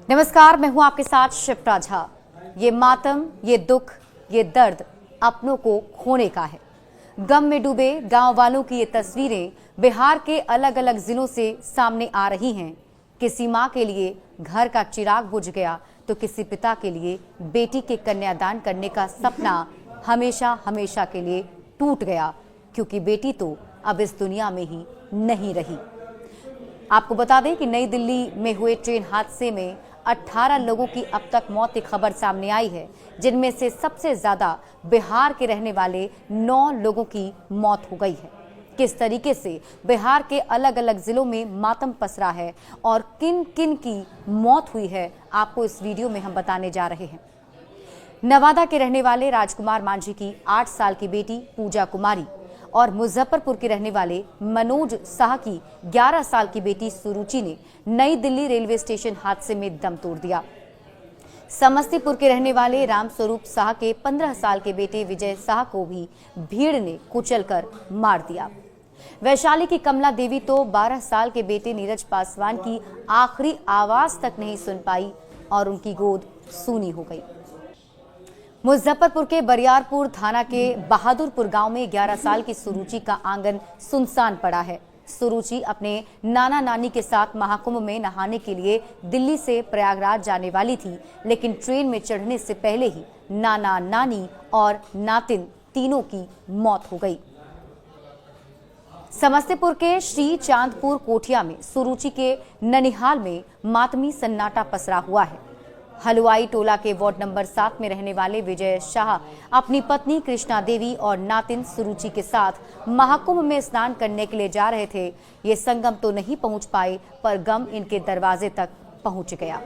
नमस्कार, मैं हूं आपके साथ शिप्रा झा। ये मातम, ये दुख, ये दर्द अपनों को खोने का है। गम में डूबे गांव वालों की ये तस्वीरें बिहार के अलग अलग जिलों से सामने आ रही हैं। किसी मां के लिए घर का चिराग बुझ गया तो किसी पिता के लिए बेटी के कन्यादान करने का सपना हमेशा हमेशा के लिए टूट गया, क्योंकि बेटी तो अब इस दुनिया में ही नहीं रही। आपको बता दें कि नई दिल्ली में हुए ट्रेन हादसे में 18 लोगों की अब तक मौत की खबर सामने आई है, जिनमें से सबसे ज्यादा बिहार के रहने वाले 9 लोगों की मौत हो गई है। किस तरीके से बिहार के अलग अलग जिलों में मातम पसरा है और किन किन की मौत हुई है, आपको इस वीडियो में हम बताने जा रहे हैं। नवादा के रहने वाले राजकुमार मांझी की 8 साल की बेटी पूजा कुमारी और मुजफ्फरपुर के रहने वाले मनोज शाह की 11 साल की बेटी सुरुचि ने नई दिल्ली रेलवे स्टेशन हादसे में दम तोड़ दिया। समस्तीपुर के रहने वाले रामस्वरूप शाह के 15 साल के बेटे विजय शाह को भी भीड़ ने कुचलकर मार दिया। वैशाली की कमला देवी तो 12 साल के बेटे नीरज पासवान की आखिरी आवाज तक नहीं सुन पाई और उनकी गोद सूनी हो गई। मुजफ्फरपुर के बरियारपुर थाना के बहादुरपुर गांव में 11 साल की सुरुचि का आंगन सुनसान पड़ा है। सुरुचि अपने नाना नानी के साथ महाकुंभ में नहाने के लिए दिल्ली से प्रयागराज जाने वाली थी, लेकिन ट्रेन में चढ़ने से पहले ही नाना नानी और नातिन तीनों की मौत हो गई। समस्तीपुर के श्री चांदपुर कोठिया में सुरुचि के ननिहाल में मातमी सन्नाटा पसरा हुआ है। हलवाई टोला के वार्ड नंबर 7 में रहने वाले विजय शाह अपनी पत्नी कृष्णा देवी और नातिन सुरुचि के साथ महाकुंभ में स्नान करने के लिए जा रहे थे। ये संगम तो नहीं पहुंच पाए, पर गम इनके दरवाजे तक पहुंच गया।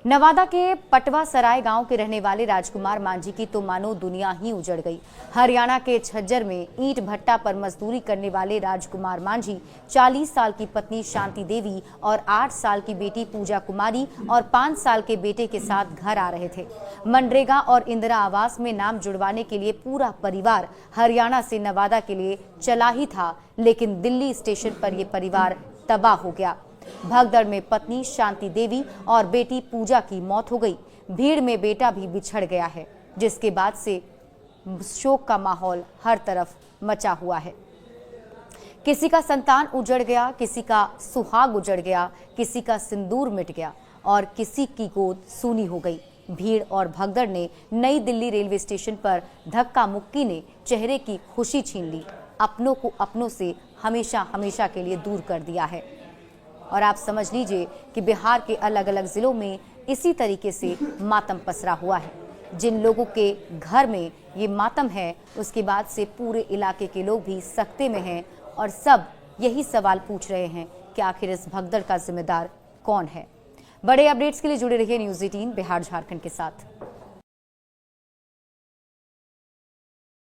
नवादा के पटवा सराय गांव के रहने वाले राजकुमार मांझी की तो मानो दुनिया ही उजड़ गई। हरियाणा के झज्जर में ईंट भट्टा पर मजदूरी करने वाले राजकुमार मांझी 40 साल की पत्नी शांति देवी और 8 साल की बेटी पूजा कुमारी और 5 साल के बेटे के साथ घर आ रहे थे। मनरेगा और इंदिरा आवास में नाम जुड़वाने के लिए पूरा परिवार हरियाणा से नवादा के लिए चला ही था, लेकिन दिल्ली स्टेशन पर यह परिवार तबाह हो गया। भगदड़ में पत्नी शांति देवी और बेटी पूजा की मौत हो गई। भीड़ में बेटा भी बिछड़ गया है, जिसके बाद से शोक का माहौल हर तरफ मचा हुआ है। किसी का संतान उजड़ गया, किसी का सुहाग उजड़ गया, किसी का सिंदूर मिट गया और किसी की गोद सूनी हो गई। भीड़ और भगदड़ ने नई दिल्ली रेलवे स्टेशन पर धक्का मुक्की ने चेहरे की खुशी छीन ली, अपनों को अपनों से हमेशा हमेशा के लिए दूर कर दिया है। और आप समझ लीजिए कि बिहार के अलग अलग जिलों में इसी तरीके से मातम पसरा हुआ है। जिन लोगों के घर में ये मातम है, उसके बाद से पूरे इलाके के लोग भी सकते में हैं और सब यही सवाल पूछ रहे हैं कि आखिर इस भगदड़ का जिम्मेदार कौन है। बड़े अपडेट्स के लिए जुड़े रहिए न्यूज़ 18 बिहार झारखंड के साथ।